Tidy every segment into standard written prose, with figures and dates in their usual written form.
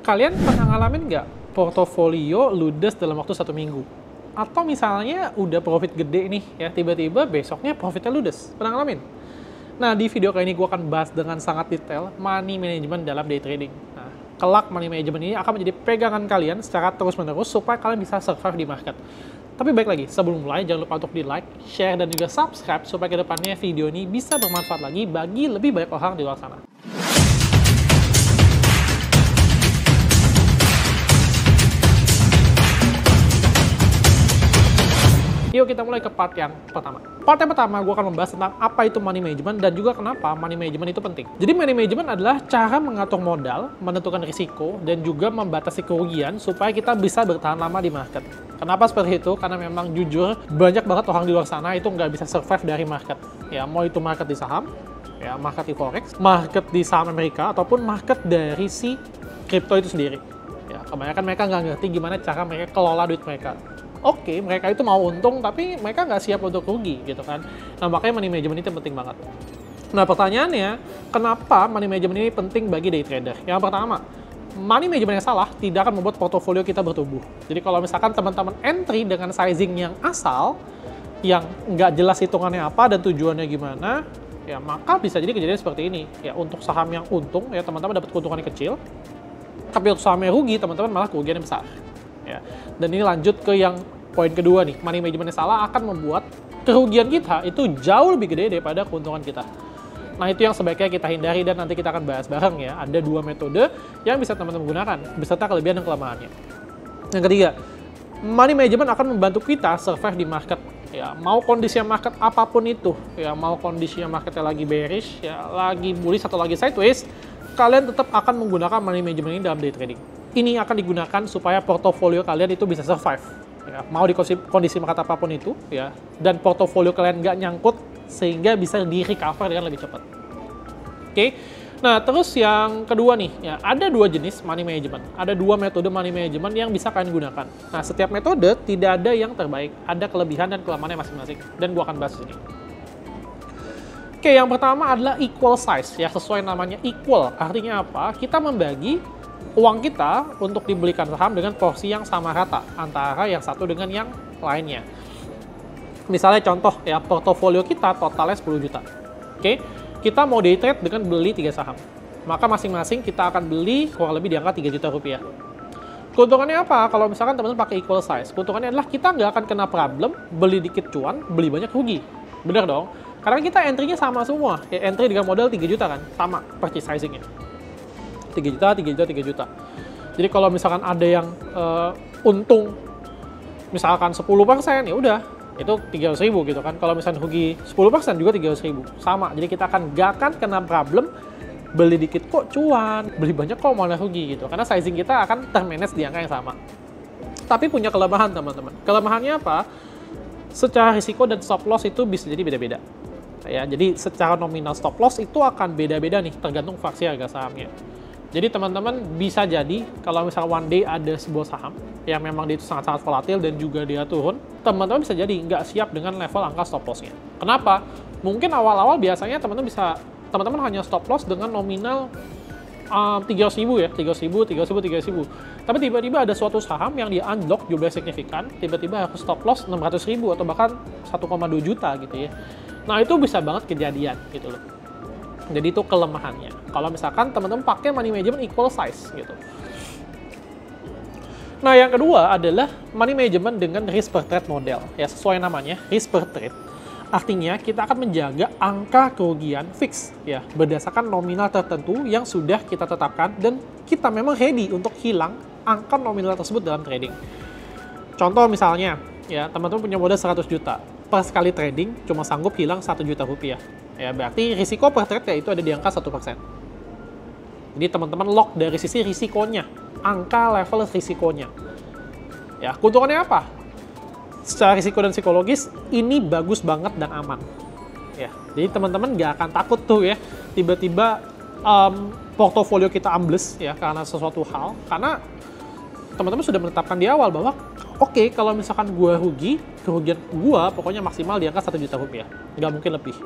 Kalian pernah ngalamin nggak portofolio ludes dalam waktu 1 minggu? Atau misalnya udah profit gede nih, ya tiba-tiba besoknya profitnya ludes. Pernah ngalamin? Nah, di video kali ini gue akan bahas dengan sangat detail money management dalam day trading. Nah, kelak money management ini akan menjadi pegangan kalian secara terus-menerus supaya kalian bisa survive di market. Tapi baik lagi, sebelum mulai jangan lupa untuk di like, share, dan juga subscribe supaya kedepannya video ini bisa bermanfaat lagi bagi lebih banyak orang di luar sana. Yuk kita mulai ke part yang pertama. Part yang pertama gue akan membahas tentang apa itu money management dan juga kenapa money management itu penting. Jadi money management adalah cara mengatur modal, menentukan risiko, dan juga membatasi kerugian supaya kita bisa bertahan lama di market. Kenapa seperti itu? Karena memang jujur banyak banget orang di luar sana itu nggak bisa survive dari market. Ya mau itu market di saham, ya market di forex, market di saham Amerika, ataupun market dari si kripto itu sendiri. Ya kebanyakan mereka nggak ngerti gimana cara mereka kelola duit mereka. Oke, mereka itu mau untung, tapi mereka nggak siap untuk rugi, gitu kan. Nah, makanya money management itu penting banget. Nah, pertanyaannya, kenapa money management ini penting bagi day trader? Yang pertama, money management yang salah tidak akan membuat portofolio kita bertumbuh. Jadi, kalau misalkan teman-teman entry dengan sizing yang asal, yang nggak jelas hitungannya apa dan tujuannya gimana, ya maka bisa jadi kejadian seperti ini. Ya, untuk saham yang untung, ya teman-teman dapat keuntungan yang kecil, tapi untuk saham yang rugi, teman-teman malah kerugian yang besar. Ya. Dan ini lanjut ke yang poin kedua nih, money management yang salah akan membuat kerugian kita itu jauh lebih gede daripada keuntungan kita. Nah, itu yang sebaiknya kita hindari dan nanti kita akan bahas bareng ya. Ada 2 metode yang bisa teman-teman gunakan, beserta kelebihan dan kelemahannya. Yang ketiga, money management akan membantu kita survive di market. Ya, mau kondisi market apapun itu, ya mau kondisi marketnya lagi bearish, ya lagi bullish atau lagi sideways, kalian tetap akan menggunakan money management ini dalam day trading. Ini akan digunakan supaya portofolio kalian itu bisa survive. Ya, mau di kondisi market apapun itu, ya, dan portofolio kalian nggak nyangkut sehingga bisa di recover dengan lebih cepat. Oke, nah terus yang kedua nih, ya ada 2 jenis money management, ada 2 metode money management yang bisa kalian gunakan. Nah, setiap metode tidak ada yang terbaik, ada kelebihan dan kelemahannya masing-masing, dan gua akan bahas di sini. Oke, yang pertama adalah equal size, ya sesuai namanya equal, artinya apa? Kita membagi uang kita untuk dibelikan saham dengan porsi yang sama rata antara yang satu dengan yang lainnya. Misalnya contoh ya, portofolio kita totalnya 10 juta. Oke, kita mau day trade dengan beli 3 saham. Maka masing-masing kita akan beli kurang lebih di angka 3 juta rupiah. Keuntungannya apa? Kalau misalkan teman-teman pakai equal size, keuntungannya adalah kita nggak akan kena problem beli dikit cuan, beli banyak rugi. Bener dong? Karena kita entry-nya sama semua. Ya, entry dengan modal 3 juta kan? Sama purchase sizing-nya. 3 juta, 3 juta, 3 juta. Jadi kalau misalkan ada yang untung misalkan 10%, ya udah itu 300.000 gitu kan. Kalau misalkan rugi 10% juga 300.000. Sama. Jadi kita gak akan kena problem beli dikit kok cuan, beli banyak kok malah rugi gitu. Karena sizing kita akan termanage di angka yang sama. Tapi punya kelemahan, teman-teman. Kelemahannya apa? Secara risiko dan stop loss itu bisa jadi beda-beda. Ya, jadi secara nominal stop loss itu akan beda-beda nih, tergantung fraksi harga sahamnya. Jadi teman-teman bisa jadi kalau misalnya one day ada sebuah saham yang memang dia itu sangat-sangat volatil dan juga dia turun, teman-teman bisa jadi nggak siap dengan level angka stop loss-nya. Kenapa? Mungkin awal-awal biasanya teman-teman hanya stop loss dengan nominal 300.000 ya, 300.000. Tapi tiba-tiba ada suatu saham yang dia unlock jumlah signifikan, tiba-tiba harus stop loss 600.000 atau bahkan 1,2 juta gitu ya. Nah, itu bisa banget kejadian gitu loh. Jadi itu kelemahannya. Kalau misalkan teman-teman pakai money management equal size gitu. Nah, yang kedua adalah money management dengan risk per trade model. Ya, sesuai namanya, risk per trade. Artinya kita akan menjaga angka kerugian fix ya, berdasarkan nominal tertentu yang sudah kita tetapkan dan kita memang ready untuk hilang angka nominal tersebut dalam trading. Contoh misalnya, ya teman-teman punya modal 100 juta. Per sekali trading cuma sanggup hilang 1 juta rupiah. Ya, berarti risiko per trade ya itu ada di angka 1%. Jadi teman-teman lock dari sisi risikonya, angka level risikonya. Ya, keuntungannya apa? Secara risiko dan psikologis, ini bagus banget dan aman. Ya, jadi teman-teman nggak akan takut tuh ya, tiba-tiba portofolio kita ambles ya karena sesuatu hal. Karena teman-teman sudah menetapkan di awal bahwa oke, kalau misalkan gua rugi, kerugian gua pokoknya maksimal di angka 1 juta rupiah. Nggak mungkin lebih.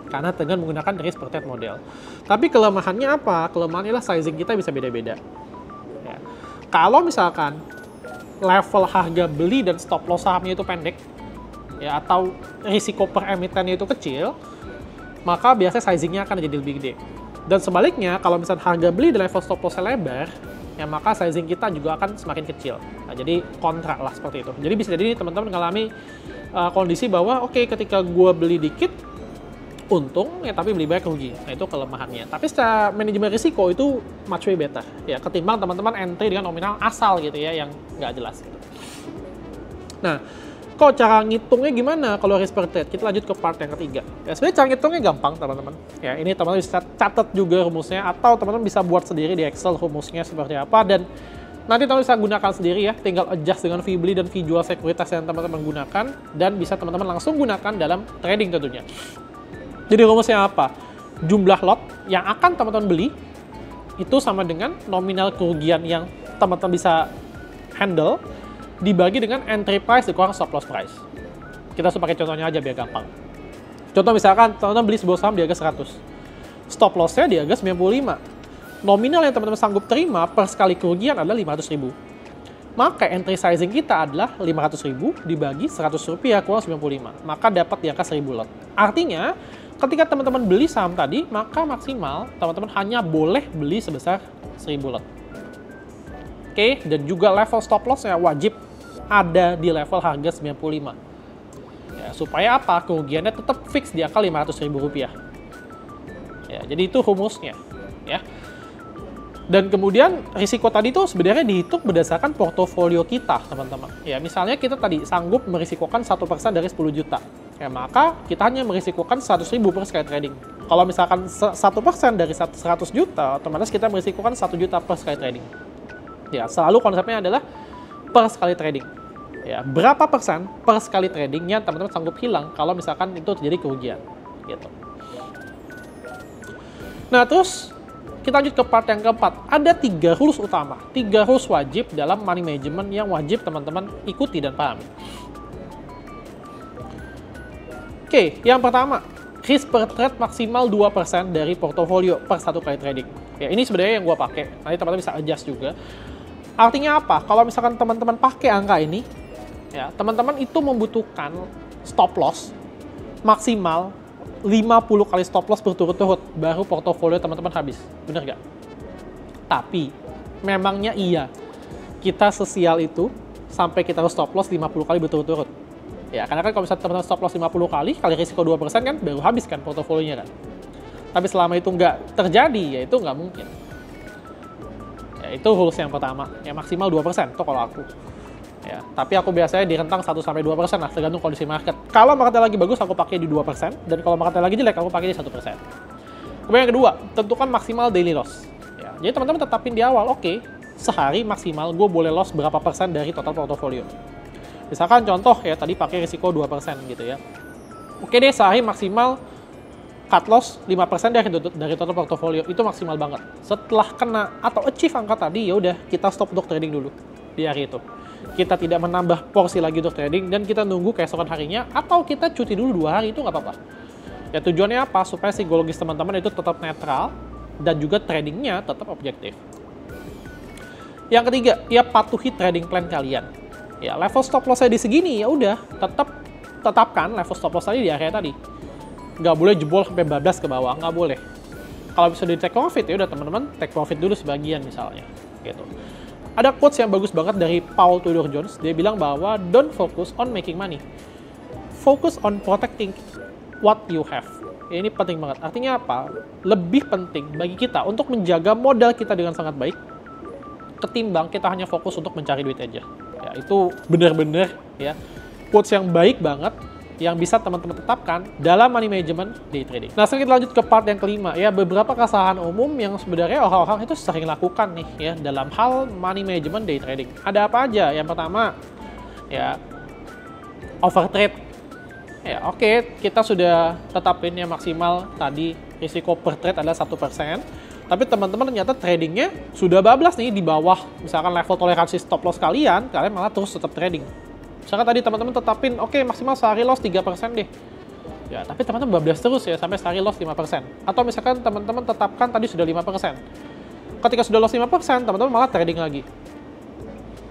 karena dengan menggunakan risk per trade model. Tapi kelemahannya apa? Kelemahannya adalah sizing kita bisa beda-beda. Ya. Kalau misalkan level harga beli dan stop loss sahamnya itu pendek, ya, atau risiko per emitennya itu kecil, maka biasanya sizingnya akan jadi lebih gede. Dan sebaliknya, kalau misalnya harga beli dan level stop lossnya lebar, ya maka sizing kita juga akan semakin kecil. Nah, jadi kontra lah seperti itu. Jadi bisa jadi teman-teman mengalami kondisi bahwa oke, ketika gue beli dikit, untung, ya tapi beli banyak rugi. Nah, itu kelemahannya. Tapi secara manajemen risiko itu much way better. Ya, ketimbang teman-teman entry dengan nominal asal gitu ya, yang nggak jelas. Gitu. Nah, kok cara ngitungnya gimana kalau risk per trade? Kita lanjut ke part yang ketiga. Ya, sebenarnya cara ngitungnya gampang, teman-teman. Ya, ini teman-teman bisa catat juga rumusnya, atau teman-teman bisa buat sendiri di Excel rumusnya seperti apa, dan nanti teman-teman bisa gunakan sendiri ya, tinggal adjust dengan fee beli dan fee jual sekuritas yang teman-teman gunakan, dan bisa teman-teman langsung gunakan dalam trading tentunya. Jadi rumusnya apa? Jumlah lot yang akan teman-teman beli itu sama dengan nominal kerugian yang teman-teman bisa handle dibagi dengan entry price dikurang stop loss price. Kita langsung pakai contohnya aja biar gampang. Contoh misalkan teman-teman beli sebuah saham di harga 100. Stop loss-nya di harga 95. Nominal yang teman-teman sanggup terima per sekali kerugian adalah 500.000. Maka entry sizing kita adalah 500.000 dibagi 100 rupiah kurang 95. Maka dapat di angka 1000 lot. Artinya, ketika teman-teman beli saham tadi, maka maksimal teman-teman hanya boleh beli sebesar 1000 lot. Oke, dan juga level stop loss-nya wajib ada di level harga 95. Ya, supaya apa? Kerugiannya tetap fix di angka 500.000 rupiah. Ya, jadi itu rumusnya. Ya. Dan kemudian risiko tadi itu sebenarnya dihitung berdasarkan portofolio kita, teman-teman. Ya, misalnya kita tadi sanggup merisikokan 1% dari 10 juta. Ya, maka kita hanya merisikokan 100.000 per sekali trading. Kalau misalkan 1% dari 100 juta, otomatis kita merisikokan 1 juta per sekali trading. Ya, selalu konsepnya adalah per sekali trading. Ya, berapa persen per sekali tradingnya teman-teman sanggup hilang kalau misalkan itu terjadi kerugian. Gitu. Nah, terus kita lanjut ke part yang keempat. Ada 3 rules utama, 3 rules wajib dalam money management yang wajib teman-teman ikuti dan pahami. Oke, yang pertama, risk per trade maksimal 2% dari portofolio per satu kali trading. Ya, ini sebenarnya yang gue pakai. Nanti teman-teman bisa adjust juga. Artinya apa? Kalau misalkan teman-teman pakai angka ini, ya, teman-teman itu membutuhkan stop loss maksimal 50 kali stop loss berturut-turut baru portofolio teman-teman habis. Bener nggak? Tapi memangnya iya kita sesial itu sampai kita harus stop loss 50 kali berturut-turut? Ya, karena kan kalau misalnya teman-teman stop loss 50 kali risiko 2% kan baru habis kan portofolionya kan. Tapi selama itu nggak terjadi, ya itu nggak mungkin. Ya, itu rules yang pertama, ya maksimal 2% itu kalau aku. Ya, tapi aku biasanya di rentang 1-2% lah, tergantung kondisi market. Kalau marketnya lagi bagus, aku pakai di 2%, dan kalau marketnya lagi jelek, aku pakai di 1%. Kemudian yang kedua, tentukan maksimal daily loss. Ya, jadi teman-teman tetapin di awal, oke, sehari maksimal gue boleh loss berapa persen dari total portofolio. Misalkan contoh ya, tadi pakai risiko 2% gitu ya. Oke deh, sehari maksimal cut loss 5% dari total portofolio, itu maksimal banget. Setelah kena atau achieve angka tadi, ya udah kita stop untuk trading dulu di hari itu. Kita tidak menambah porsi lagi untuk trading dan kita nunggu keesokan harinya, atau kita cuti dulu 2 hari, itu nggak apa-apa. Ya tujuannya apa? Supaya psikologis teman-teman itu tetap netral dan juga tradingnya tetap objektif. Yang ketiga, ya patuhi trading plan kalian. Ya level stop loss saya di segini, ya udah tetapkan level stop loss tadi di area tadi. Nggak boleh jebol sampai bablas ke bawah, nggak boleh. Kalau bisa di take profit, ya udah teman-teman take profit dulu sebagian misalnya, gitu. Ada quotes yang bagus banget dari Paul Tudor Jones. Dia bilang bahwa don't focus on making money, focus on protecting what you have. Ya, ini penting banget. Artinya apa? Lebih penting bagi kita untuk menjaga modal kita dengan sangat baik, ketimbang kita hanya fokus untuk mencari duit aja. Ya, itu benar-benar ya quotes yang baik banget, yang bisa teman-teman tetapkan dalam money management day trading. Nah, sekarang kita lanjut ke part yang kelima, ya beberapa kesalahan umum yang sebenarnya orang-orang itu sering lakukan nih ya dalam hal money management day trading. Ada apa aja? Yang pertama, ya overtrade. Ya oke, kita sudah tetapin yang maksimal tadi risiko per trade adalah 1%. Tapi teman-teman ternyata tradingnya sudah bablas nih di bawah misalkan level toleransi stop loss kalian malah terus tetap trading. Misalkan tadi teman-teman tetapin, oke maksimal sehari loss 3% deh. Ya, tapi teman-teman bablas terus ya sampai sehari loss 5%. Atau misalkan teman-teman tetapkan tadi sudah 5%. Ketika sudah loss 5%, teman-teman malah trading lagi.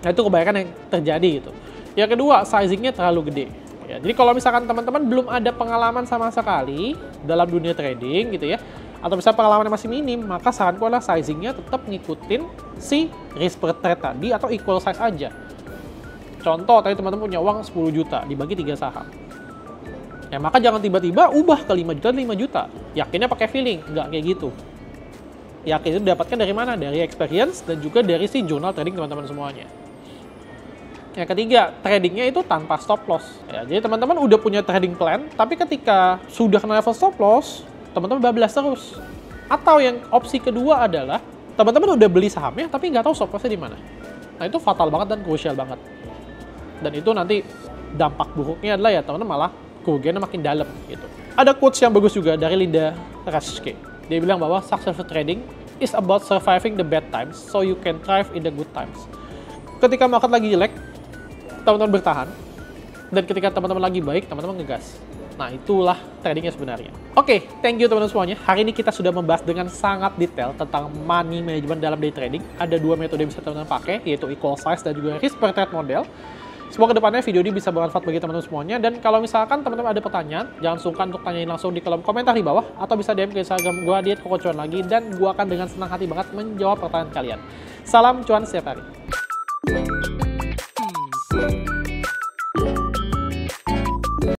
Nah, itu kebanyakan yang terjadi gitu. Yang kedua, sizingnya terlalu gede. Ya, jadi kalau misalkan teman-teman belum ada pengalaman sama sekali dalam dunia trading gitu ya, atau misalnya pengalamannya masih minim, maka saranku adalah sizingnya tetap ngikutin si risk per trade tadi atau equal size aja. Contoh, tadi teman-teman punya uang 10 juta, dibagi 3 saham. Ya, maka jangan tiba-tiba ubah ke 5 juta, 5 juta. Yakinnya pakai feeling, nggak kayak gitu. Yakin itu dapatkan dari mana? Dari experience dan juga dari si jurnal trading teman-teman semuanya. Yang ketiga, tradingnya itu tanpa stop loss. Ya, jadi teman-teman udah punya trading plan, tapi ketika sudah kena level stop loss, teman-teman bablas terus. Atau yang opsi kedua adalah, teman-teman udah beli sahamnya, tapi nggak tahu stop lossnya di mana. Nah, itu fatal banget dan krusial banget. Dan itu nanti dampak buruknya adalah ya teman-teman malah kerugiannya makin dalam gitu. Ada quotes yang bagus juga dari Linda Raschke. Dia bilang bahwa successful trading is about surviving the bad times so you can thrive in the good times. Ketika market lagi jelek, teman-teman bertahan, dan ketika teman-teman lagi baik, teman-teman ngegas. Nah, itulah tradingnya sebenarnya. Oke, thank you teman-teman semuanya. Hari ini kita sudah membahas dengan sangat detail tentang money management dalam day trading. Ada 2 metode yang bisa teman-teman pakai, yaitu equal size dan juga risk per trade model. Semoga kedepannya video ini bisa bermanfaat bagi teman-teman semuanya. Dan kalau misalkan teman-teman ada pertanyaan, jangan sungkan untuk tanyain langsung di kolom komentar di bawah, atau bisa DM ke Instagram gue @kokocuan_lagi, dan gue akan dengan senang hati banget menjawab pertanyaan kalian. Salam cuan setiap hari.